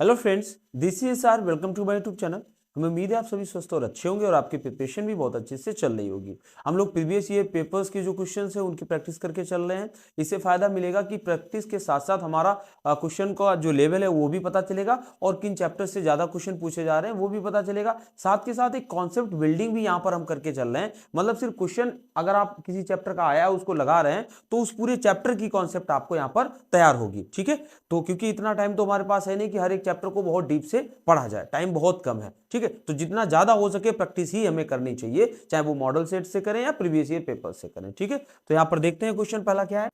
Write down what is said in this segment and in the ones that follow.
Hello friends, this is sir. Welcome to my YouTube channel. हमें उम्मीद है आप सभी स्वस्थ और अच्छे होंगे और आपकी प्रिपरेशन भी बहुत अच्छे से चल रही होगी। हम लोग प्रीवियस ईयर पेपर्स के जो क्वेश्चंस हैं उनकी प्रैक्टिस करके चल रहे हैं। इससे फायदा मिलेगा कि प्रैक्टिस के साथ साथ हमारा क्वेश्चन का जो लेवल है वो भी पता चलेगा और किन चैप्टर से ज्यादा क्वेश्चन पूछे जा रहे हैं वो भी पता चलेगा। साथ के साथ एक कॉन्सेप्ट बिल्डिंग भी यहाँ पर हम करके चल रहे हैं। मतलब सिर्फ क्वेश्चन अगर आप किसी चैप्टर का आया है उसको लगा रहे हैं तो उस पूरे चैप्टर की कॉन्सेप्ट आपको यहाँ पर तैयार होगी। ठीक है, तो क्योंकि इतना टाइम तो हमारे पास है नहीं कि हर एक चैप्टर को बहुत डीप से पढ़ा जाए, टाइम बहुत कम है। ठीक है, तो जितना ज्यादा हो सके प्रैक्टिस ही हमें करनी चाहिए, चाहे वो मॉडल सेट से करें या प्रीवियस ईयर पेपर से करें। ठीक है, तो यहाँ पर देखते हैं क्वेश्चन पहला क्या है।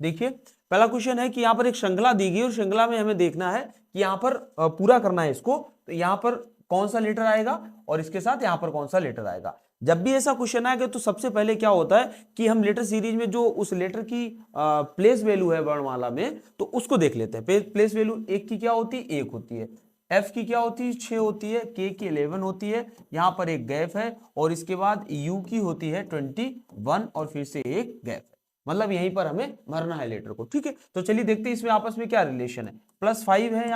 देखिए, पहला क्वेश्चन है कि यहाँ पर एक श्रृंखला दी गई और श्रृंखला में हमें देखना है कि यहाँ पर पूरा करना है इसको। तो यहाँ पर कौन सा लेटर आएगा और इसके साथ यहाँ पर कौन सा लेटर आएगा। जब भी ऐसा क्वेश्चन आएगा तो सबसे पहले क्या होता है कि हम लेटर सीरीज में जो उस लेटर की प्लेस वैल्यू है वर्णमाला में, तो उसको देख लेते हैं। प्लेस वैल्यू एक की क्या होती है, 1 होती है। एफ की क्या होती है, 6 होती है। के की 11 होती है। यहाँ पर एक गैप है और इसके बाद यू की होती है 21 और फिर से एक गैप है। मतलब यहीं पर हमें भरना है लेटर को। ठीक है, तो चलिए देखते हैं इसमें आपस में क्या रिलेशन है। +5 है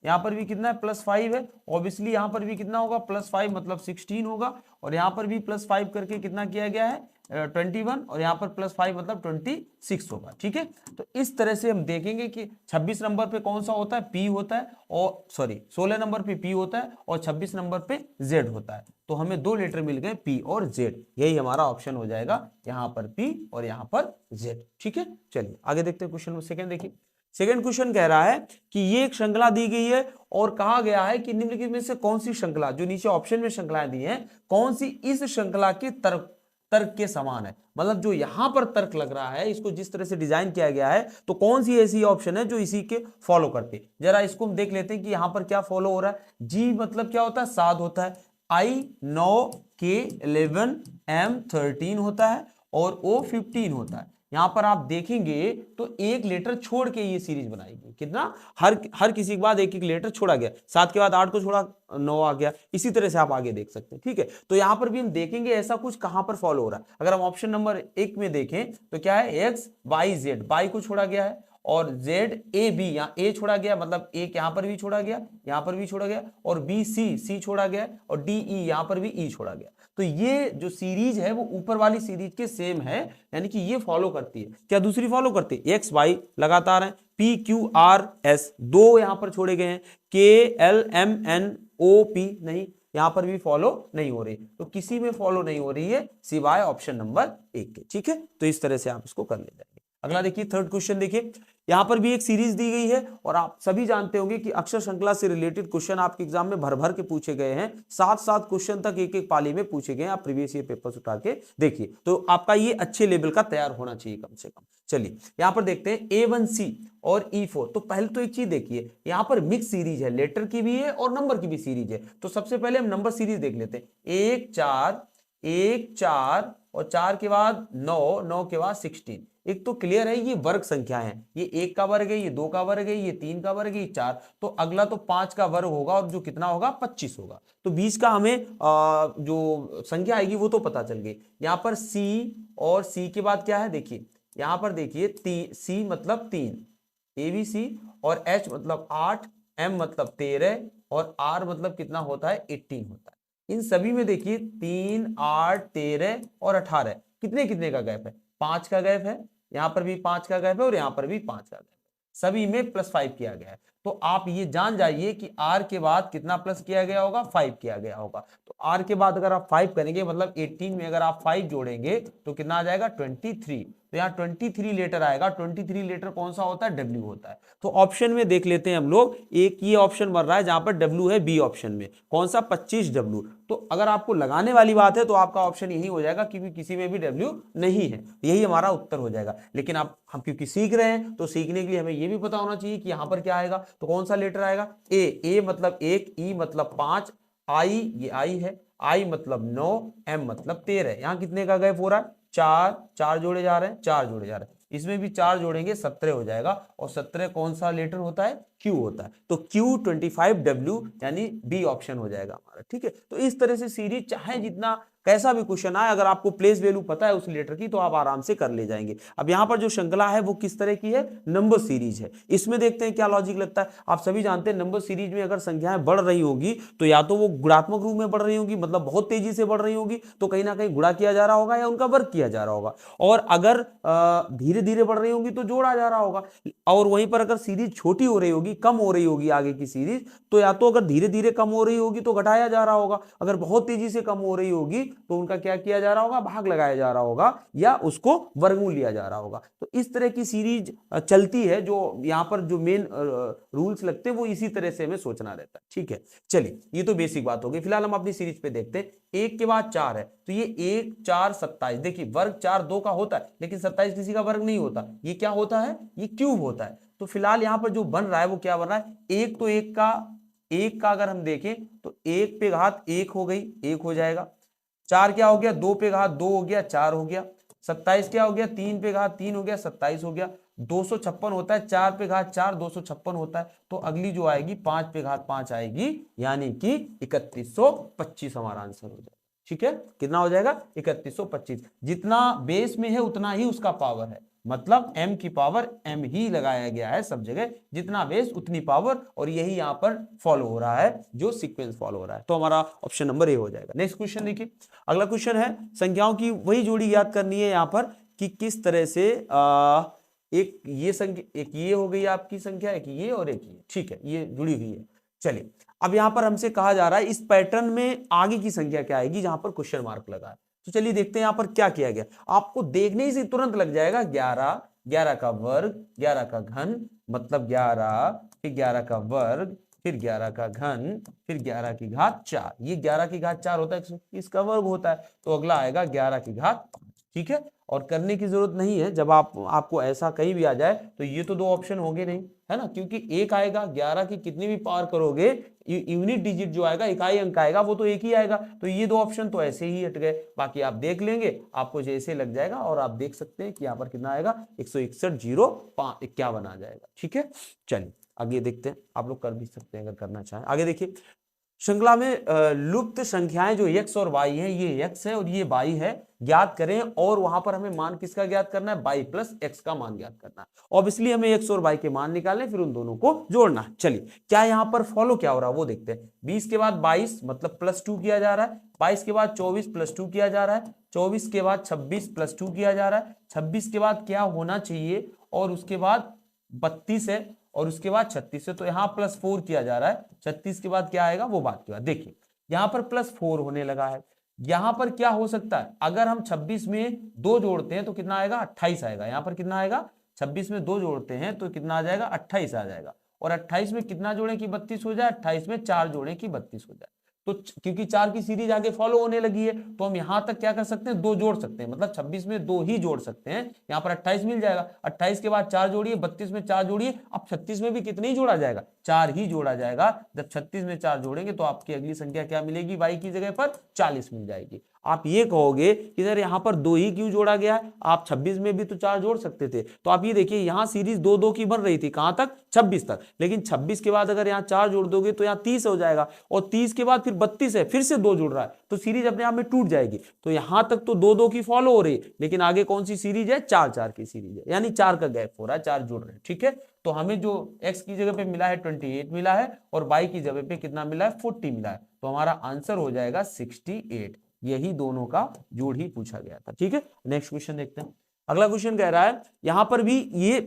यहाँ पर भी कितना है, +5 है। ऑब्वियसली यहाँ पर भी कितना होगा, +5 मतलब 16 होगा। और यहाँ पर भी +5 करके कितना किया गया है, 21। और यहाँ पर +5 मतलब 26 होगा। ठीक है, तो इस तरह से हम देखेंगे कि 26 नंबर पे कौन सा होता है, पी होता है। और सॉरी 16 नंबर पे पी होता है और 26 नंबर पे जेड होता है। तो हमें दो लेटर मिल गए, पी और जेड। यही हमारा ऑप्शन हो जाएगा, यहाँ पर पी और यहाँ पर जेड। ठीक है, चलिए आगे देखते हैं क्वेश्चन में। सेकंड देखिए, सेकंड क्वेश्चन कह रहा है कि ये एक श्रृंखला दी गई है और कहा गया है कि निम्नलिखित में से कौन सी श्रृंखला, जो नीचे ऑप्शन में श्रृंखलाएं दी हैं, कौन सी इस श्रृंखला के तर्क के समान है। मतलब जो यहां पर तर्क लग रहा है, इसको जिस तरह से डिजाइन किया गया है, तो कौन सी ऐसी ऑप्शन है जो इसी के फॉलो करते हैं। जरा इसको हम देख लेते हैं कि यहां पर क्या फॉलो हो रहा है। जी मतलब क्या होता है, 7 होता है। आई 9, के 11, एम 13 होता है और ओ 15 होता है। यहां पर आप देखेंगे तो एक लेटर छोड़ के ये सीरीज बनाएगी। कितना, हर किसी के बाद एक एक लेटर छोड़ा गया। 7 के बाद 8 को छोड़ा, 9 आ गया। इसी तरह से आप आगे देख सकते हैं। ठीक है, तो यहां पर भी हम देखेंगे ऐसा कुछ कहां पर फॉलो हो रहा है। अगर हम ऑप्शन नंबर 1 में देखें तो क्या है, एक्स वाई जेड, वाई को छोड़ा गया है और जेड ए बी, यहाँ ए छोड़ा गया मतलब एक यहाँ पर भी छोड़ा गया, यहाँ पर भी छोड़ा गया, और बी सी, सी छोड़ा गया, और डी ई, यहाँ पर भी ई छोड़ा गया। तो ये जो सीरीज है वो ऊपर वाली सीरीज के सेम है, यानी कि ये फॉलो करती है। क्या दूसरी फॉलो करती है, एक्स वाई लगातार है। पी क्यू आर एस, दो यहां पर छोड़े गए हैं। K L M N O P नहीं, यहां पर भी फॉलो नहीं हो रही। तो किसी में फॉलो नहीं हो रही है सिवाय ऑप्शन नंबर 1 के। ठीक है, तो इस तरह से आप इसको कर ले जाएंगे। अगला देखिए, थर्ड क्वेश्चन देखिए। यहां पर भी एक सीरीज दी गई है और आप सभी जानते होंगे कि अक्षर श्रृंखला से रिलेटेड क्वेश्चन आपके एग्जाम में भर भर के पूछे गए हैं। 7 क्वेश्चन तक एक एक पाली में पूछे गए हैं। आप प्रीवियस ईयर पेपर्स उठा के देखिए, तो आपका ये अच्छे लेवल का तैयार होना चाहिए कम से कम। चलिए यहां पर देखते हैं A1C और E4। तो पहले तो एक चीज देखिए, यहां पर मिक्स सीरीज है, लेटर की भी है और नंबर की भी सीरीज है। तो सबसे पहले हम नंबर सीरीज देख लेते हैं। 1 4, 1 4 और 4 के बाद 9, 9 के बाद 16। एक तो क्लियर है ये वर्ग संख्या है, ये 1 का वर्ग है, ये 2 का वर्ग है, ये 3 का वर्ग है, ये 4। तो अगला तो 5 का वर्ग होगा और जो कितना होगा, 25 होगा। तो 20 का हमें जो संख्या आएगी वो तो पता चल गई। यहाँ पर C और C के बाद क्या है, देखिए यहाँ पर देखिए, C मतलब 3, ABC, और H मतलब 8, M मतलब 13 और R मतलब कितना होता है, 18 होता है। इन सभी में देखिए 3, 8, 13 और 18, कितने कितने का गैप है, 5 का गैप है। यहां पर भी 5 का गैप है और यहां पर भी 5 का गैप है। सभी में +5 किया गया है। तो आप ये जान जाइए कि R के बाद कितना प्लस किया गया होगा, 5 किया गया होगा। तो R के बाद अगर आप 5 करेंगे मतलब 18 में अगर आप 5 जोड़ेंगे तो कितना आ जाएगा, 23। तो यहाँ 23 लेटर आएगा। 23 लेटर कौन सा होता है, W होता है। तो ऑप्शन में देख लेते हैं हम लोग, एक ये ऑप्शन बन रहा है जहां पर W है, बी ऑप्शन में कौन सा, 25W। तो अगर आपको लगाने वाली बात है तो आपका ऑप्शन यही हो जाएगा, क्योंकि किसी में भी W नहीं है। यही हमारा उत्तर हो जाएगा। लेकिन आप हम क्योंकि सीख रहे हैं तो सीखने के लिए हमें यह भी पता होना चाहिए कि यहां पर क्या आएगा। तो कौन सा लेटर आएगा, ए मतलब 1, ई मतलब 5, आई ये आई है, आई मतलब 9, एम मतलब 13। यहां कितने का गैप हो रहा है, 4 जोड़े जा रहे हैं, 4 जोड़े जा रहे हैं। इसमें भी 4 जोड़ेंगे 17 हो जाएगा। और 17 कौन सा लेटर होता है, Q होता है। तो Q25W यानी बी ऑप्शन हो जाएगा हमारा। ठीक है, तो इस तरह से सीरीज चाहे जितना कैसा भी क्वेश्चन आए, अगर आपको प्लेस वैल्यू पता है उस लेटर की तो आप आराम से कर ले जाएंगे। अब यहाँ पर जो श्रृंखला है वो किस तरह की है, नंबर सीरीज है। इसमें देखते हैं क्या लॉजिक लगता है। आप सभी जानते हैं नंबर सीरीज में अगर संख्याएं बढ़ रही होगी तो या तो वो गुणात्मक रूप में बढ़ रही होगी, मतलब बहुत तेजी से बढ़ रही होगी, तो कहीं ना कहीं गुणा किया जा रहा होगा या उनका वर्ग किया जा रहा होगा। और अगर धीरे धीरे बढ़ रही होगी तो जोड़ा जा रहा होगा। और वहीं पर अगर सीरीज छोटी हो रही होगी, कम हो रही होगी आगे की सीरीज, तो या तो अगर धीरे धीरे कम हो रही होगी तो घटाया जा रहा होगा, अगर बहुत तेजी से कम हो रही होगी तो उनका क्या किया जा रहा होगा, भाग लगाया जा रहा होगा या उसको वर्गमूल लिया जा रहा होगा। तो इस तरह की सीरीज चलती है, जो यहाँ पर जो मेन रूल्स लगते हैं वो इसी तरह से हमें सोचना रहता है। ठीक है, चलिए ये तो बेसिक बात हो गई। फिलहाल हम अपनी सीरीज पे देखते हैं। एक के बाद 4 है तो ये 1 4 27। देखिए वर्ग 4 2 का होता है लेकिन 27 किसी का वर्ग नहीं होता, ये क्या होता है, ये क्यूब होता है। तो फिलहाल यहाँ पर जो बन रहा है वो क्या बन रहा है, एक तो एक का अगर हम देखें तो 1 पे घात 1 हो गई, 1 हो जाएगा। 4 क्या हो गया, 2 पे घात 2 हो गया, 4 हो गया। 27 क्या हो गया, 3 पे घात 3 हो गया, 27 हो गया। 256 होता है, 4 पे घात 4 256 होता है। तो अगली जो आएगी 5 पे घात 5 आएगी, यानी कि 3125 हमारा आंसर हो जाएगा। ठीक है, कितना हो जाएगा, 3125। जितना बेस में है उतना ही उसका पावर है, मतलब m की पावर m ही लगाया गया है सब जगह, जितना बेस उतनी पावर, और यही यहां पर फॉलो हो रहा है, जो सीक्वेंस फॉलो हो रहा है। तो हमारा ऑप्शन नंबर ए हो जाएगा। नेक्स्ट क्वेश्चन देखिए, अगला क्वेश्चन है संख्याओं की वही जोड़ी याद करनी है यहां पर कि किस तरह से एक ये संख्या, एक ये हो गई आपकी संख्या, एक ये और एक ये, ठीक है, ये जुड़ी हुई है। चलिए अब यहां पर हमसे कहा जा रहा है इस पैटर्न में आगे की संख्या क्या आएगी जहां पर क्वेश्चन मार्क लगा है। तो चलिए देखते हैं यहां पर क्या किया गया। आपको देखने ही से तुरंत लग जाएगा 11, 11 का वर्ग, 11 का घन, मतलब 11, फिर 11 का वर्ग, फिर 11 का घन, फिर 11 की घात 4। ये 11 की घात 4 होता है, इसका वर्ग होता है, तो अगला आएगा 11 की घात 5। ठीक है, और करने की जरूरत नहीं है। जब आपको ऐसा कहीं भी आ जाए तो ये तो दो ऑप्शन होंगे नहीं, है ना, क्योंकि एक आएगा, 11 की कितनी भी पावर करोगे, यूनिट डिजिट जो आएगा, इकाई अंक आएगा, वो तो एक ही आएगा। तो ये दो ऑप्शन तो ऐसे ही हट गए, बाकी आप देख लेंगे, आपको जैसे लग जाएगा। और आप देख सकते हैं कि यहाँ पर कितना आएगा, 161,051 आ जाएगा। ठीक है, चलिए आगे देखते हैं, आप लोग कर भी सकते हैं अगर करना चाहें। आगे देखिए, श्रृंखला में लुप्त संख्याएं जो x और y है, ये x है और ये y है, ज्ञात करें। और वहां पर हमें मान किसका ज्ञात करना है, y प्लस x का मान ज्ञात करना है। ऑब्वियसली हमें x और y के मान निकालने, फिर उन दोनों को जोड़ना है। चलिए क्या यहाँ पर फॉलो क्या हो रहा है वो देखते हैं। 20 के बाद 22 मतलब +2 किया जा रहा है, 22 के बाद 24 +2 किया जा रहा है, 24 के बाद 26 +2 किया जा रहा है, 26 के बाद क्या होना चाहिए, और उसके बाद 32 है, और उसके बाद 36 है, तो यहाँ +4 किया जा रहा है। 36 के बाद क्या आएगा वो बात की बात। देखिए यहाँ पर +4 होने लगा है। यहाँ पर क्या हो सकता है, अगर हम 26 में 2 जोड़ते हैं तो कितना आएगा, 28 आएगा। यहाँ पर कितना आएगा, 26 में 2 जोड़ते हैं तो कितना आ जाएगा, 28 आ जाएगा। और 28 में कितना जोड़े कि 32 हो जाए, 28 में 4 जोड़े कि 32 हो जाए। तो क्योंकि 4 की सीरीज आगे फॉलो होने लगी है, तो हम यहां तक क्या कर सकते हैं, 2 जोड़ सकते हैं, मतलब 26 में 2 ही जोड़ सकते हैं। यहां पर 28 मिल जाएगा, 28 के बाद 4 जोड़िए, 32 में 4 जोड़िए। अब 36 में भी कितने ही जोड़ा जाएगा, 4 ही जोड़ा जाएगा। जब 36 में 4 जोड़ेंगे तो आपकी अगली संख्या क्या मिलेगी, y की जगह पर 40 मिल जाएगी। आप ये कहोगे कि सर यहाँ पर 2 ही क्यों जोड़ा गया है, आप 26 में भी तो 4 जोड़ सकते थे। तो आप ये देखिए, यहाँ सीरीज 2-2 की बन रही थी, कहां तक, 26 तक। लेकिन 26 के बाद अगर यहाँ 4 जोड़ दोगे तो यहाँ 30 हो जाएगा, और 30 के बाद फिर 32 है, फिर से 2 जुड़ रहा है, तो सीरीज अपने आप में टूट जाएगी। तो यहां तक तो 2-2 की फॉलो हो रही है, लेकिन आगे कौन सी सीरीज है, 4-4 की सीरीज है, यानी 4 का गैप हो रहा है, 4 जुड़ रहे हैं। ठीक है, तो हमें जो x की जगह पे मिला है 28 मिला है, और y की जगह पे कितना मिला है, 40 मिला है। तो हमारा आंसर हो जाएगा 68। यही दोनों का जोड़ ही पूछा गया था। ठीक है, नेक्स्ट क्वेश्चन देखते हैं। अगला क्वेश्चन कह रहा है, यहां पर भी ये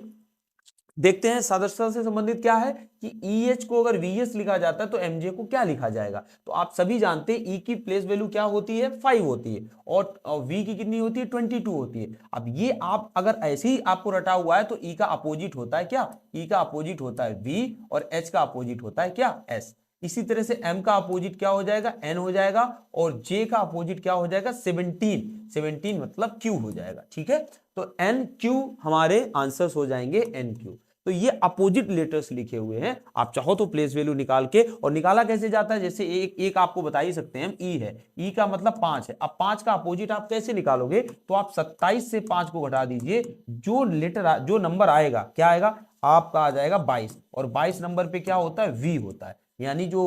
देखते हैं सदस्यता से संबंधित क्या है कि EH को अगर VS लिखा जाता है तो MJ को क्या लिखा जाएगा। तो आप सभी जानते हैं E की प्लेस वैल्यू क्या होती है, 5 होती है, और V की कितनी होती है, 22 होती है। अब ये आप अगर ऐसे ही आपको रटा हुआ है तो E का अपोजिट होता है क्या, E का अपोजिट होता है V, और H का अपोजिट होता है क्या, S। इसी तरह से M का अपोजिट क्या हो जाएगा, N हो जाएगा, और J का अपोजिट क्या हो जाएगा, 17 मतलब Q हो जाएगा। ठीक है, तो NQ हमारे आंसर्स हो जाएंगे, NQ। तो ये अपोजिट लेटर्स लिखे हुए हैं। आप चाहो तो प्लेस वैल्यू निकाल के, और निकाला कैसे जाता है, जैसे एक आपको बता ही सकते हैं, ई है, ई का मतलब 5 है। अब 5 का अपोजिट आप कैसे निकालोगे, तो आप 27 से 5 को घटा दीजिए, जो नंबर आएगा क्या आएगा, आपका आ जाएगा 22, और 22 नंबर पे क्या होता है, वी होता है। यानी जो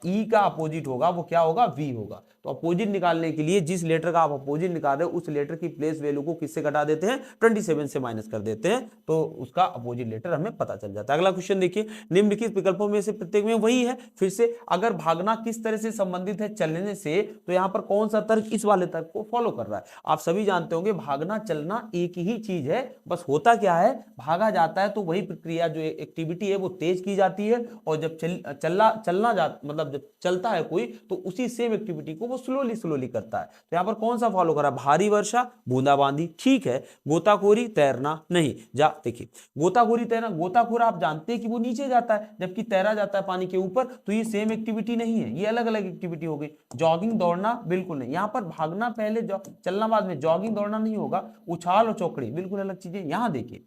ई का अपोजिट होगा वो क्या होगा, वी होगा। तो अपोजिट निकालने के लिए जिस लेटर का आप अपोजिट निकाल रहे हो उस लेटर की प्लेस वैल्यू को किससे घटा देते हैं, 27 से माइनस कर देते हैं, तो उसका अपोजिट लेटर हमें पता चल जाता है। अगला क्वेश्चन देखिए, निम्नलिखित विकल्पों में से प्रत्येक में वही है। फिर से अगर भागना किस तरह से संबंधित है चलने से, तो यहाँ पर कौन सा तर्क इस वाले तर्क को फॉलो कर रहा है। आप सभी जानते होंगे भागना चलना एक ही चीज है, बस होता क्या है, भागा जाता है तो वही प्रक्रिया जो एक्टिविटी है वो तेज की जाती है, और जब चलना मतलब जब चलता है कोई तो उसी सेम एक्टिविटी को वो स्लोली करता है। तो यहाँ पर कौन सा फॉलो कर रहा है, भारी वर्षा, बूंदाबांदी, ठीक है। गोताखोरी, तैरना नहीं। जा देखिए, गोताखोरी तैरना, गोताखोर आप जानते हैं कि वो नीचे जाता है जबकि तैरा जाता है पानी के ऊपर, तो ये सेम एक्टिविटी नहीं है, ये अलग अलग एक्टिविटी हो गई। जॉगिंग, दौड़ना, बिल्कुल नहीं। यहाँ पर भागना पहले, चलना बाद में, जॉगिंग दौड़ना नहीं होगा। उछाल और चौकड़ी बिल्कुल अलग चीजें। यहाँ देखिए,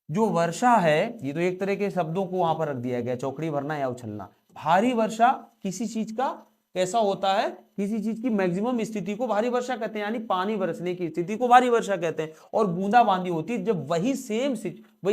जो वर्षा है ये तो एक तरह के शब्दों को वहां पर रख दिया गया, चौकड़ी भरना या उछलना। भारी वर्षा किसी चीज का कैसा होता है, किसी चीज की मैक्सिमम स्थिति को भारी वर्षा कहते हैं, यानी पानी बरसने की स्थिति को भारी वर्षा कहते हैं। और बूंदाबांदी होती है जब वही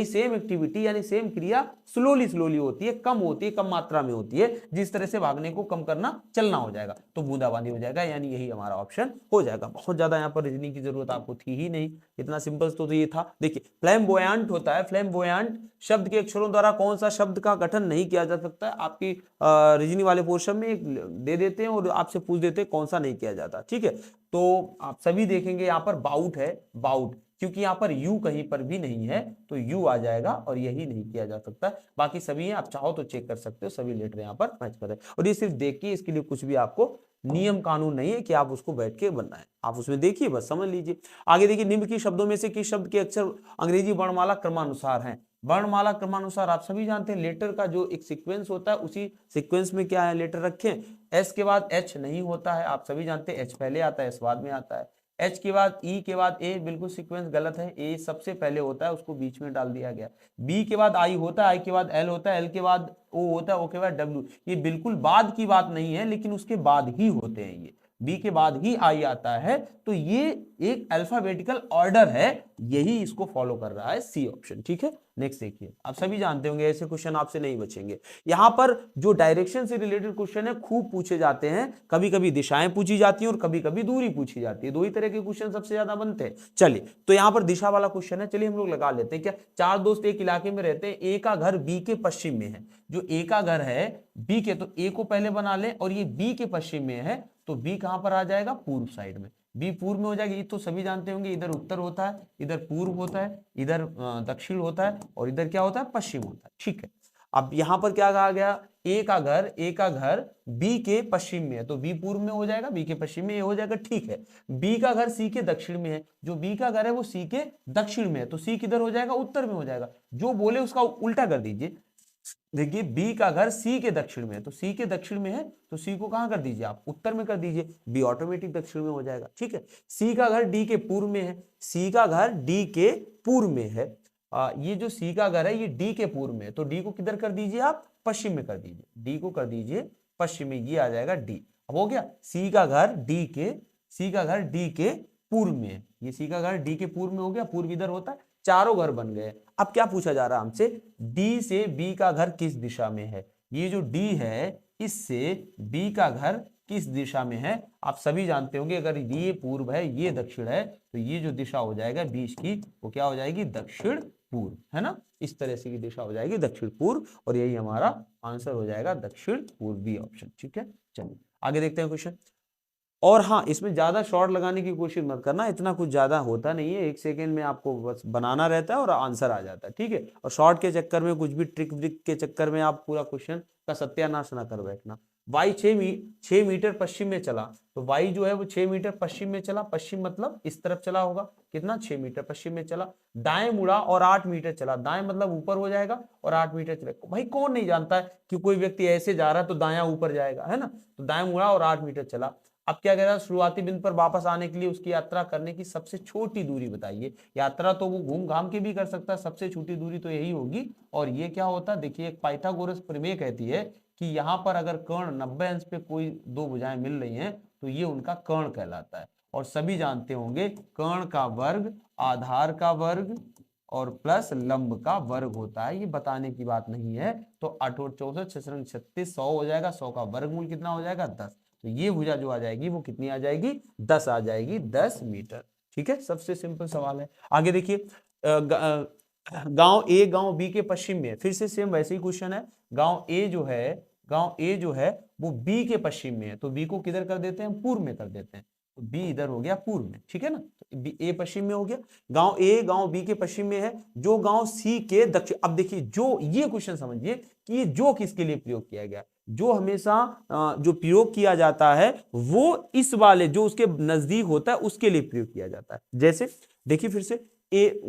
सेम एक्टिविटी यानी सेम क्रिया स्लोली होती है, कम होती है, कम मात्रा में होती है। जिस तरह से भागने को कम करना चलना हो जाएगा, तो बूंदाबांदी हो जाएगा, यानी यही हमारा ऑप्शन हो जाएगा। बहुत ज्यादा यहाँ पर रीजनिंग की जरूरत आपको थी ही नहीं, इतना सिंपल तो ये था। देखिए, फ्लैम्बोयंट होता है, फ्लैम्बोयंट शब्द के अक्षरों द्वारा कौन सा शब्द का गठन नहीं किया जा सकता है। आपकी रीजनिंग वाले पोर्शन में एक दे देते हैं और आपसे पूछ देते हैं कौन सा नहीं किया जाता, ठीक है। तो आप सभी देखेंगे यहाँ पर बाउट है, बाउट, क्योंकि यहाँ पर यू कहीं पर भी नहीं है तो यू आ जाएगा और यही नहीं किया जा सकता। बाकी सभी हैं, आप चाहो तो चेक कर सकते हो, सभी लेटर यहाँ पर मैच कर रहे हैं। और ये सिर्फ देखिए, इसके लिए कुछ भी आपको नियम कानून नहीं है कि आप उसको बैठ के बनना है, आप उसमें देखिए, बस समझ लीजिए। आगे देखिए, निम्न की शब्दों में से किस शब्द के अक्षर अंग्रेजी वर्णमाला क्रमानुसार हैं। वर्णमाला क्रमानुसार आप सभी जानते हैं, लेटर का जो एक सीक्वेंस होता है उसी सीक्वेंस में क्या है, लेटर रखें। एस के बाद एच नहीं होता है, आप सभी जानते हैं, एच पहले आता है, एस बाद में आता है। एच के बाद ई के बाद ए, बिल्कुल सीक्वेंस गलत है, ए सबसे पहले होता है, उसको बीच में डाल दिया गया। बी के बाद आई होता है, आई के बाद एल होता है, एल के बाद ओ होता है, ओ के बाद डब्ल्यू। ये बिल्कुल बाद की बात नहीं है, लेकिन उसके बाद ही होते हैं, ये बी के बाद ही आई आता है, तो ये एक अल्फाबेटिकल ऑर्डर है, यही इसको फॉलो कर रहा है, सी ऑप्शन, ठीक है। नेक्स्ट देखिए, आप सभी जानते होंगे ऐसे क्वेश्चन आपसे नहीं बचेंगे। यहां पर जो डायरेक्शन से रिलेटेड क्वेश्चन है खूब पूछे जाते हैं, कभी कभी दिशाएं पूछी जाती हैं और कभी कभी दूरी पूछी जाती है, दो ही तरह के क्वेश्चन सबसे ज्यादा बनते हैं। चलिए, तो यहां पर दिशा वाला क्वेश्चन है, चलिए हम लोग लगा लेते हैं। क्या चार दोस्त एक इलाके में रहते हैं, ए का घर बी के पश्चिम में है। जो ए का घर है बी के, तो ए को पहले बना ले, और ये बी के पश्चिम में है, तो बी कहां पर आ जाएगा, पूर्व साइड में। बी पूर्व में हो जाएगी, तो सभी जानते होंगे, इधर उत्तर होता है, इधर पूर्व होता है, इधर दक्षिण होता है, और इधर क्या होता है, पश्चिम होता है, ठीक है। अब यहां पर क्या कहा गया, ए का घर बी के पश्चिम में है, तो बी पूर्व में हो जाएगा, बी के पश्चिम में ए हो जाएगा, ठीक है। बी का घर सी के दक्षिण में है, जो बी का घर है वो सी के दक्षिण में है, तो सी किधर हो जाएगा, उत्तर में हो जाएगा। जो बोले उसका उल्टा कर दीजिए। देखिए, बी का घर सी के दक्षिण में है, तो सी के दक्षिण में है, तो सी को कहां कर दीजिए, आप उत्तर में कर दीजिए, बी ऑटोमेटिक दक्षिण में हो जाएगा, ठीक है। सी का घर डी के पूर्व में है, सी का घर डी के पूर्व में है। ये जो सी का घर है ये डी के पूर्व में है, तो डी को किधर कर दीजिए, आप पश्चिम में कर दीजिए, डी को कर दीजिए पश्चिम में, ये आ जाएगा डी। अब हो गया, सी का घर डी के पूर्व में है, ये सी का घर डी के पूर्व में हो गया, पूर्व इधर होता है, चारों घर बन गए। अब क्या पूछा जा रहा है हमसे, डी से बी का घर किस दिशा में है। ये जो डी है इससे बी का घर किस दिशा में है, आप सभी जानते होंगे, अगर ये पूर्व है ये दक्षिण है, तो ये जो दिशा हो जाएगा बीच की वो क्या हो जाएगी, दक्षिण पूर्व, है ना। इस तरह से की दिशा हो जाएगी दक्षिण पूर्व, और यही हमारा आंसर हो जाएगा दक्षिण पूर्व, बी ऑप्शन, ठीक है। चलिए आगे देखते हैं क्वेश्चन। और हाँ, इसमें ज्यादा शॉर्ट लगाने की कोशिश मत करना, इतना कुछ ज्यादा होता नहीं है, एक सेकेंड में आपको बस बनाना रहता है और आंसर आ जाता है, ठीक है। और शॉर्ट के चक्कर में, कुछ भी ट्रिक व्रिक के चक्कर में आप पूरा क्वेश्चन का सत्यानाश ना कर बैठना। वाई 6 मीटर पश्चिम में चला, तो वाई जो है वो 6 मीटर पश्चिम में चला, पश्चिम मतलब इस तरफ चला होगा, कितना, 6 मीटर पश्चिम में चला। दाएं मुड़ा और 8 मीटर चला, दाएं मतलब ऊपर हो जाएगा, और 8 मीटर चलेगा। भाई कौन नहीं जानता है कि कोई व्यक्ति ऐसे जा रहा है तो दाया ऊपर जाएगा, है ना। तो दाएं मुड़ा और 8 मीटर चला। अब क्या कह रहा है, शुरुआती बिंदु पर वापस आने के लिए उसकी यात्रा करने की सबसे छोटी दूरी बताइए। यात्रा तो वो घूम घाम के भी कर सकता है, सबसे छोटी दूरी तो यही होगी। और ये क्या होता है, देखिए, एक पाइथागोरस प्रमेय कहती है कि यहाँ पर अगर कर्ण 90 अंश पे कोई दो भुजाएं मिल रही हैं तो ये उनका कर्ण कहलाता है। और सभी जानते होंगे, कर्ण का वर्ग आधार का वर्ग और प्लस लंब का वर्ग होता है, ये बताने की बात नहीं है। तो 8 और 64 6 36 100 हो जाएगा, 100 का वर्गमूल कितना हो जाएगा 10। तो ये भुजा जो आ जाएगी वो कितनी आ जाएगी 10 आ जाएगी, 10 मीटर। ठीक है, सबसे सिंपल सवाल है। आगे देखिए, गांव ए गांव बी के पश्चिम में, फिर से सेम वैसे ही क्वेश्चन है। गांव ए जो है वो बी के पश्चिम में है, तो बी को किधर कर देते हैं, पूर्व में कर देते हैं। तो बी इधर हो गया पूर्व में, ठीक है ना, तो ए पश्चिम में हो गया। गांव ए गांव बी के पश्चिम में है, जो गांव सी के दक्षिण। अब देखिए जो ये क्वेश्चन समझिए कि ये जो किसके लिए प्रयोग किया गया, जो हमेशा जो प्रयोग किया जाता है वो इस वाले जो उसके नजदीक होता है उसके लिए प्रयोग किया जाता है। जैसे देखिए फिर से, ए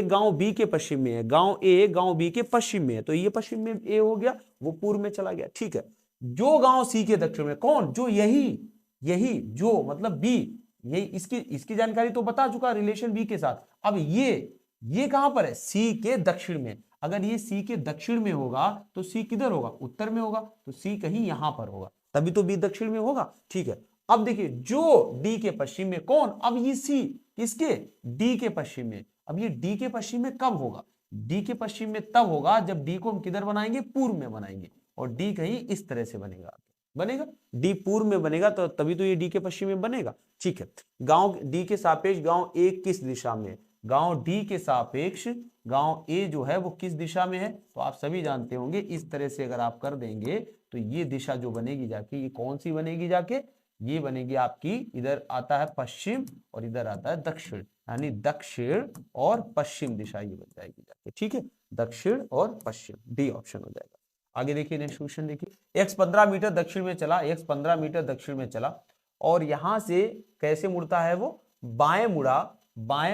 गांव बी के पश्चिम में है, गांव ए गांव बी के पश्चिम में है, तो ये पश्चिम में ए हो गया, वो पूर्व में चला गया। ठीक है, जो गांव सी के दक्षिण में, कौन, जो यही यही जो मतलब बी, यही इसकी इसकी जानकारी तो बता चुका, रिलेशन बी के साथ। अब ये कहां पर है, सी के दक्षिण में। अगर ये सी के दक्षिण में होगा तो सी किधर होगा, उत्तर में होगा, तो सी कहीं यहां पर होगा, तभी तो बी दक्षिण में होगा। ठीक है, अब देखिए जो डी के पश्चिम में, कौन, अब ये सी किसके, डी के पश्चिम में। अब ये डी के पश्चिम में कब होगा, डी के पश्चिम में तब होगा जब डी को हम किधर बनाएंगे, पूर्व में बनाएंगे, और डी कहीं इस तरह से बनेगा डी पूर्व में बनेगा, तो तभी तो ये डी के पश्चिम में बनेगा। ठीक है, गांव डी के सापेक्ष गांव ए किस दिशा में, गांव डी के सापेक्ष गांव ए जो है वो किस दिशा में है, तो आप सभी जानते होंगे, इस तरह से अगर आप कर देंगे तो ये दिशा जो बनेगी जाके, ये कौन सी बनेगी जाके, ये बनेगी आपकी, इधर आता है पश्चिम और इधर आता है दक्षिण, यानी दक्षिण और पश्चिम दिशा ये बन जाएगी जाके। ठीक है, दक्षिण और पश्चिम, डी ऑप्शन हो जाएगा। आगे देखिए नेक्स्ट क्वेश्चन देखिए, x 15 मीटर दक्षिण में चला, x 15 मीटर दक्षिण में चला, और यहां से कैसे मुड़ता है वो, बाएं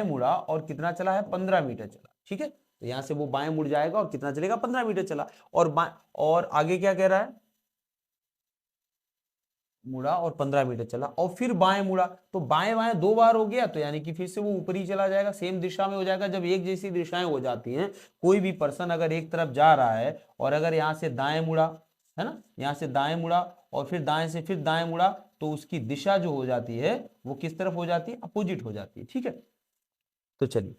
मुड़ा और कितना चला है, 15 मीटर चला। ठीक है, तो यहां से वो बाएं मुड़ जाएगा और कितना चलेगा, 15 मीटर चला, और आगे क्या कह रहा है, मुड़ा और 15 मीटर चला, और फिर बाएं मुड़ा, तो बाएं बाएं 2 बार हो गया, तो यानी कि फिर से वो ऊपर ही चला जाएगा, सेम दिशा में हो जाएगा। जब एक जैसी दिशाएं हो जाती हैं, कोई भी पर्सन अगर एक तरफ जा रहा है और अगर यहाँ से दाएं मुड़ा, है ना, यहाँ से दाएं मुड़ा और फिर दाएं से फिर दाएं मुड़ा, तो उसकी दिशा जो हो जाती है वो किस तरफ हो जाती है, अपोजिट हो जाती है। ठीक है, तो चलिए,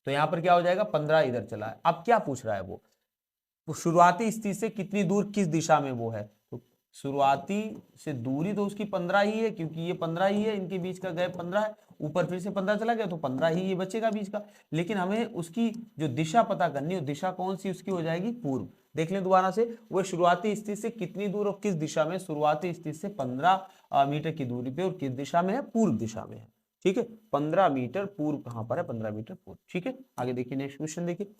तो यहाँ पर क्या हो जाएगा, 15 इधर चला है। अब क्या पूछ रहा है वो शुरुआती स्थिति से कितनी दूर किस दिशा में वो है, तो शुरुआती से दूरी तो उसकी 15 ही है, क्योंकि ये 15 ही है, इनके बीच का गैप 15 है, ऊपर फिर से 15 चला गया तो 15 ही ये बचेगा बीच का। लेकिन हमें उसकी जो दिशा पता करनी है, दिशा कौन सी उसकी हो जाएगी, पूर्व। देख लें दोबारा से, वो शुरुआती स्थिति से कितनी दूर और किस दिशा में, शुरुआती स्थिति से 15 मीटर की दूरी पे, और किस दिशा में है, पूर्व दिशा में है। ठीक है, 15 मीटर पूर्व कहां पर है, 15 मीटर पूर्व। ठीक है, आगे देखिए नेक्स्ट क्वेश्चन देखिए,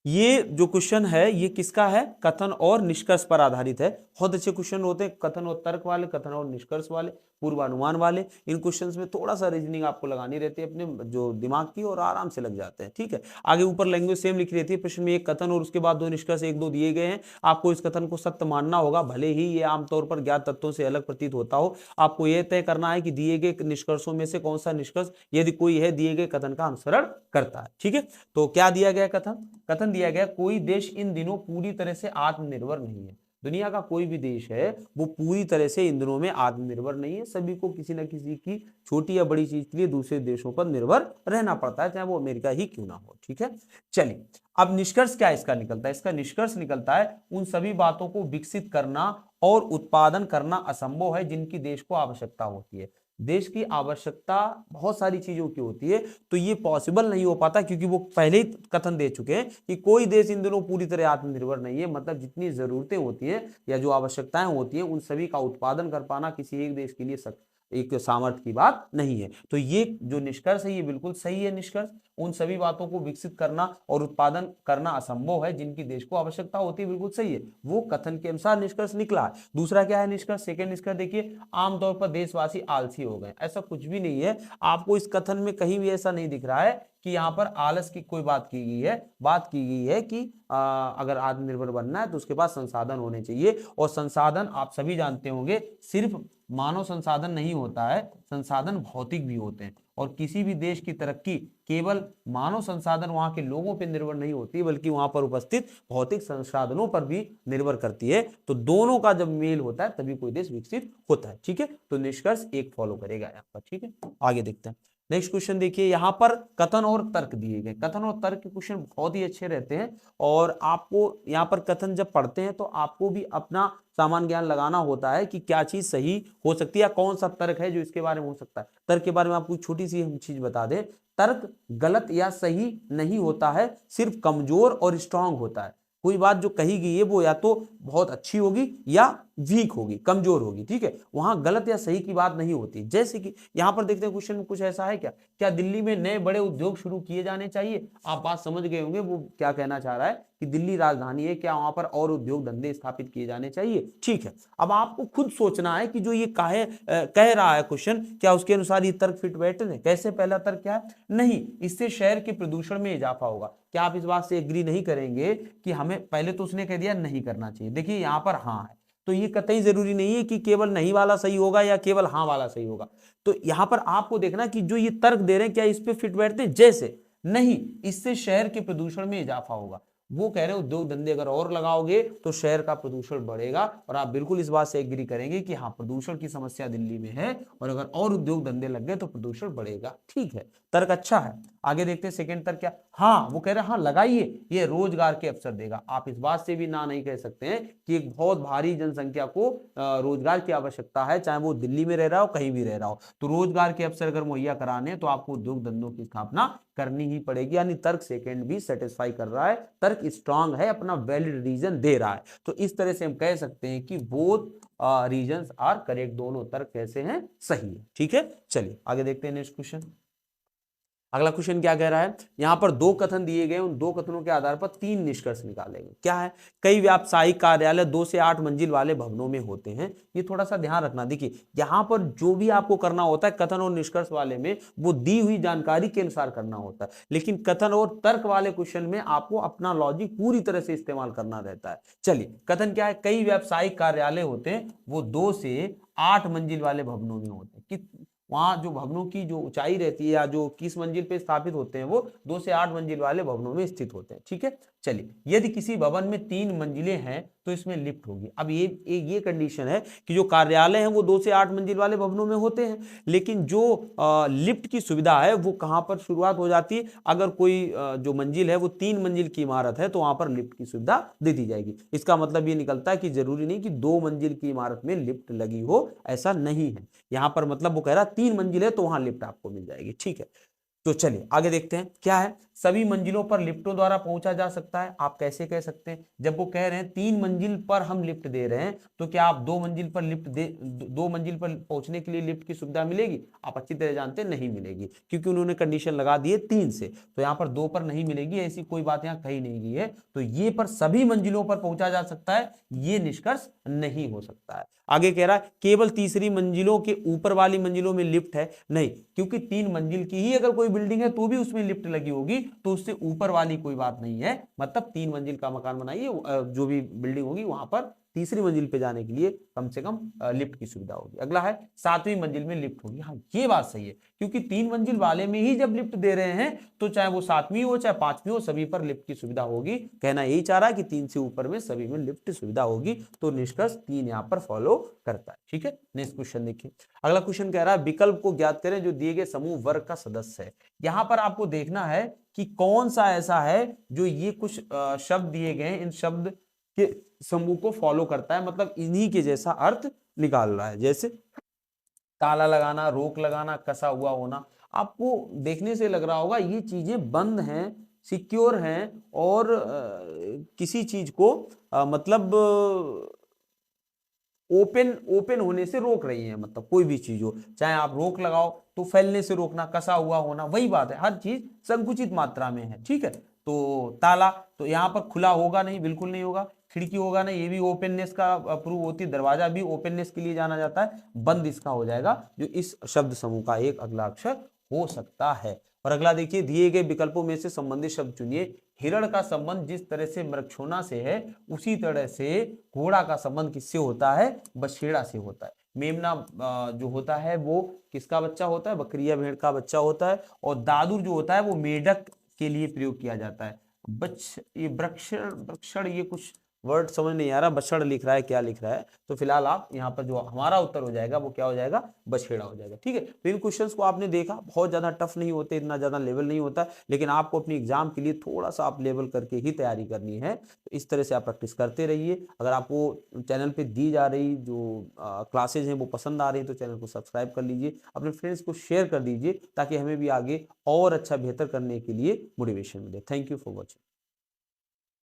ये जो क्वेश्चन है ये किसका है, कथन और निष्कर्ष पर आधारित है। बहुत अच्छे क्वेश्चन होते हैं कथन और तर्क वाले, कथन और निष्कर्ष वाले, पूर्वानुमान वाले। इन क्वेश्चंस में थोड़ा सा रीजनिंग आपको लगानी रहती है अपने जो दिमाग की, और आराम से लग जाते हैं। ठीक है, आगे ऊपर लैंग्वेज सेम लिखी रहती है, प्रश्न में एक कथन और उसके बाद 2 निष्कर्ष 1-2 दिए गए हैं। आपको इस कथन को सत्य मानना होगा, भले ही ये आमतौर पर ज्ञात तत्वों से अलग प्रतीत होता हो। आपको यह तय करना है कि दिए गए निष्कर्षों में से कौन सा निष्कर्ष, यदि कोई है, दिए गए कथन का अनुसरण करता है। ठीक है, तो क्या दिया गया कथन दिया गया, कोई देश इन दिनों पूरी तरह से आत्मनिर्भर नहीं है। दुनिया का कोई भी देश है वो पूरी तरह से इन दिनों में आत्मनिर्भर नहीं है, सभी को किसी न किसी की छोटी या बड़ी चीज के लिए दूसरे देशों पर निर्भर रहना पड़ता है, चाहे वो अमेरिका ही क्यों ना हो। ठीक है, चलिए, अब निष्कर्ष क्या इसका निकलता है, इसका निष्कर्ष निकलता है उन सभी बातों को विकसित करना और उत्पादन करना असंभव है जिनकी देश को आवश्यकता होती है। देश की आवश्यकता बहुत सारी चीजों की होती है, तो ये पॉसिबल नहीं हो पाता, क्योंकि वो पहले ही कथन दे चुके हैं कि कोई देश इन दिनों पूरी तरह आत्मनिर्भर नहीं है। मतलब जितनी जरूरतें होती है या जो आवश्यकताएं होती है, उन सभी का उत्पादन कर पाना किसी एक देश के लिए एक सामर्थ्य की बात नहीं है। तो ये जो निष्कर्ष है ये बिल्कुल सही है निष्कर्ष, उन सभी बातों को विकसित करना और उत्पादन करना असंभव है जिनकी देश को आवश्यकता होती है, बिल्कुल सही है, वो कथन के अनुसार निष्कर्ष निकला है। दूसरा क्या है निष्कर्ष, सेकंड निष्कर्ष देखिए, आमतौर पर देशवासी आलसी हो गए। ऐसा कुछ भी नहीं है, आपको इस कथन में कहीं भी ऐसा नहीं दिख रहा है कि यहाँ पर आलस की कोई बात की गई है। बात की गई है कि अगर आत्मनिर्भर बनना है तो उसके पास संसाधन होने चाहिए, और संसाधन आप सभी जानते होंगे सिर्फ मानव संसाधन नहीं होता है, संसाधन भौतिक भी होते हैं। और किसी भी देश की तरक्की केवल मानव संसाधन वहां के लोगों पर निर्भर नहीं होती, बल्कि वहां पर उपस्थित भौतिक संसाधनों पर भी निर्भर करती है। तो दोनों का जब मेल होता है तभी कोई देश विकसित होता है। ठीक है, तो निष्कर्ष एक फॉलो करेगा यहाँ पर। ठीक है, आगे देखते हैं, नेक्स्ट क्वेश्चन देखिए, यहाँ पर कथन और तर्क दिए गए। कथन और तर्क के क्वेश्चन बहुत ही अच्छे रहते हैं और आपको यहाँ पर कथन जब पढ़ते हैं तो आपको भी अपना सामान्य ज्ञान लगाना होता है कि क्या चीज सही हो सकती है या कौन सा तर्क है जो इसके बारे में हो सकता है। तर्क के बारे में आपको छोटी सी हम चीज बता दें, तर्क गलत या सही नहीं होता है, सिर्फ कमजोर और स्ट्रांग होता है। कोई बात जो कही गई है वो या तो बहुत अच्छी होगी या वीक होगी, कमजोर होगी, ठीक है, वहां गलत या सही की बात नहीं होती। जैसे कि यहां पर देखते हैं क्वेश्चन में कुछ ऐसा है क्या, क्या दिल्ली में नए बड़े उद्योग शुरू किए जाने चाहिए? आप बात समझ गए होंगे वो क्या कहना चाह रहा है कि दिल्ली राजधानी है, क्या वहां पर और उद्योग धंधे स्थापित किए जाने चाहिए? ठीक है, अब आपको खुद सोचना है कि जो ये कह रहा है क्वेश्चन, क्या उसके अनुसार ये तर्क फिट बैठे हैं? कैसे? पहला तर्क क्या है? नहीं, इससे शहर के प्रदूषण में इजाफा होगा। क्या आप इस बात से एग्री नहीं करेंगे कि हमें, पहले तो उसने कह दिया नहीं करना चाहिए, देखिए यहां पर हाँ है, तो ये कतई जरूरी नहीं है कि केवल नहीं वाला सही होगा या केवल हाँ वाला सही होगा। तो यहां पर आपको देखना कि जो ये तर्क दे रहे हैं क्या इस पे फिट बैठते हैं? जैसे नहीं, इससे शहर के प्रदूषण में इजाफा होगा, वो कह रहे हैं उद्योग धंधे अगर और लगाओगे तो शहर का प्रदूषण बढ़ेगा, और आप बिल्कुल इस बात से एग्री करेंगे कि हाँ प्रदूषण की समस्या दिल्ली में है और अगर और उद्योग धंधे लग गए तो प्रदूषण बढ़ेगा। ठीक है, तर्क अच्छा है। आगे देखते हैं सेकंड तर्क क्या। हाँ, वो कह रहे हैं हाँ लगाइए, ये रोजगार के अवसर देगा। आप इस बात से भी ना नहीं कह सकते हैं कि एक बहुत भारी जनसंख्या को रोजगार की आवश्यकता है, चाहे वो दिल्ली में रह रहा हो कहीं भी रह रहा हो, तो रोजगार के अवसर अगर मुहैया कराने तो आपको उद्योग धंधों की स्थापना करनी ही पड़ेगी। यानी तर्क सेकंड भी सेटिस्फाई कर रहा है, तर्क स्ट्रांग है, अपना वैलिड रीजन दे रहा है। तो इस तरह से हम कह सकते हैं कि बोथ रीजंस आर करेक्ट, दोनों तर्क कैसे हैं? सही है। ठीक है, चलिए आगे देखते हैं नेक्स्ट क्वेश्चन। अगला क्वेश्चन क्या कह रहा है, यहां पर दो कथन दिए गए, उन दो कथनों के आधार पर तीन निष्कर्ष निकालेंगे। क्या है? कई व्यावसायिक कार्यालय 2 से 8 मंजिल वाले भवनों में होते हैं। ये थोड़ा सा ध्यान रखना, देखिए यहां पर जो भी आपको करना होता है कथन और निष्कर्ष वाले में वो दी हुई जानकारी के अनुसार करना होता है, लेकिन कथन और तर्क वाले क्वेश्चन में आपको अपना लॉजिक पूरी तरह से इस्तेमाल करना रहता है। चलिए, कथन क्या है? कई व्यावसायिक कार्यालय होते हैं, वो 2 से 8 मंजिल वाले भवनों में होते हैं। वहां जो भवनों की जो ऊंचाई रहती है या जो किस मंजिल पे स्थापित होते हैं वो 2 से 8 मंजिल वाले भवनों में स्थित होते हैं। ठीक है, चलिए, यदि किसी भवन में 3 मंजिलें हैं तो इसमें लिफ्ट होगी। अब ये कंडीशन है कि जो कार्यालय हैं वो 2 से 8 मंजिल वाले भवनों में होते हैं, लेकिन जो लिफ्ट की सुविधा है वो कहां पर शुरुआत हो जाती है? अगर कोई जो मंजिल है वो 3 मंजिल की इमारत है तो वहां पर लिफ्ट की सुविधा दे दी जाएगी। इसका मतलब ये निकलता है कि जरूरी नहीं कि 2 मंजिल की इमारत में लिफ्ट लगी हो, ऐसा नहीं है। यहां पर मतलब वो कह रहा है 3 मंजिल है तो वहां लिफ्ट आपको मिल जाएगी। ठीक है, तो चलिए आगे देखते हैं क्या है। सभी मंजिलों पर लिफ्टों द्वारा पहुंचा जा सकता है। आप कैसे कह सकते हैं? जब वो कह रहे हैं 3 मंजिल पर हम लिफ्ट दे रहे हैं, तो क्या आप 2 मंजिल पर लिफ्ट दे 2 मंजिल पर पहुंचने के लिए लिफ्ट की सुविधा मिलेगी? आप अच्छी तरह जानते हैं नहीं मिलेगी, क्योंकि उन्होंने कंडीशन लगा दी है 3 से, तो यहाँ पर 2 पर नहीं मिलेगी, ऐसी कोई बात यहाँ कही नहीं गई है। तो ये पर सभी मंजिलों पर पहुंचा जा सकता है, ये निष्कर्ष नहीं हो सकता है। आगे कह रहा है केवल तीसरी मंजिलों के ऊपर वाली मंजिलों में लिफ्ट है। नहीं, क्योंकि 3 मंजिल की ही अगर कोई बिल्डिंग है तो भी उसमें लिफ्ट लगी होगी, तो उससे ऊपर वाली कोई बात नहीं है। मतलब 3 मंजिल का मकान बनाइए, जो भी बिल्डिंग होगी वहां पर तीसरी मंजिल पे जाने के लिए कम से कम लिफ्ट की सुविधा होगी। अगला है 7वीं मंजिल में लिफ्ट होगी। हाँ, ये बात सही है, क्योंकि 3 मंजिल वाले में ही जब लिफ्ट दे रहे हैं तो चाहे वो 7वीं हो चाहे 5वीं हो, सभी पर लिफ्ट की सुविधा होगी। कहना यही चाह रहा है कि 3 से ऊपर में सभी में लिफ्ट सुविधा होगी, तो निष्कर्ष 3 यहाँ पर फॉलो करता है। ठीक है, नेक्स्ट क्वेश्चन देखिए। अगला क्वेश्चन कह रहा है विकल्प को ज्ञात करें जो दिए गए समूह वर्ग का सदस्य है। यहां पर आपको देखना है कि कौन सा ऐसा है जो ये कुछ शब्द दिए गए इन शब्द के समूह को फॉलो करता है, मतलब इन्हीं के जैसा अर्थ निकाल रहा है। जैसे ताला लगाना, रोक लगाना, कसा हुआ होना। आपको देखने से लग रहा होगा ये चीजें बंद हैं, सिक्योर हैं और किसी चीज को मतलब ओपन होने से रोक रही है। मतलब कोई भी चीज हो, चाहे आप रोक लगाओ तो फैलने से रोकना, कसा हुआ होना, वही बात है, हर चीज संकुचित मात्रा में है। ठीक है, तो ताला तो यहाँ पर खुला होगा नहीं, बिल्कुल नहीं होगा। खिड़की होगा नहीं, ये भी ओपननेस का प्रूव होती है। दरवाजा भी ओपननेस के लिए जाना जाता है। बंद इसका हो जाएगा, जो इस शब्द समूह का एक अगला अक्षर हो सकता है। और अगला देखिए, दिए गए विकल्पों में से संबंधित शब्द चुनिए। हिरण का संबंध जिस तरह से मृक्षोणा से है, उसी तरह से घोड़ा का संबंध किससे होता है? बछेड़ा से होता है। मेमना जो होता है वो किसका बच्चा होता है? बकरिया भेड़ का बच्चा होता है। और दादुर जो होता है वो मेढक के लिए प्रयोग किया जाता है। ये वृक्षण ये कुछ वर्ड समझ नहीं आ रहा, बछड़ लिख रहा है क्या लिख रहा है, तो फिलहाल आप यहाँ पर जो हमारा उत्तर हो जाएगा वो क्या हो जाएगा, बछेड़ा हो जाएगा। ठीक है, तो इन क्वेश्चंस को आपने देखा, बहुत ज्यादा टफ नहीं होते, इतना ज्यादा लेवल नहीं होता, लेकिन आपको अपनी एग्जाम के लिए थोड़ा सा आप लेवल करके ही तैयारी करनी है। तो इस तरह से आप प्रैक्टिस करते रहिए। अगर आपको चैनल पे दी जा रही जो क्लासेज हैं वो पसंद आ रही है तो चैनल को सब्सक्राइब कर लीजिए, अपने फ्रेंड्स को शेयर कर दीजिए, ताकि हमें भी आगे और अच्छा बेहतर करने के लिए मोटिवेशन मिले। Thank you for watching.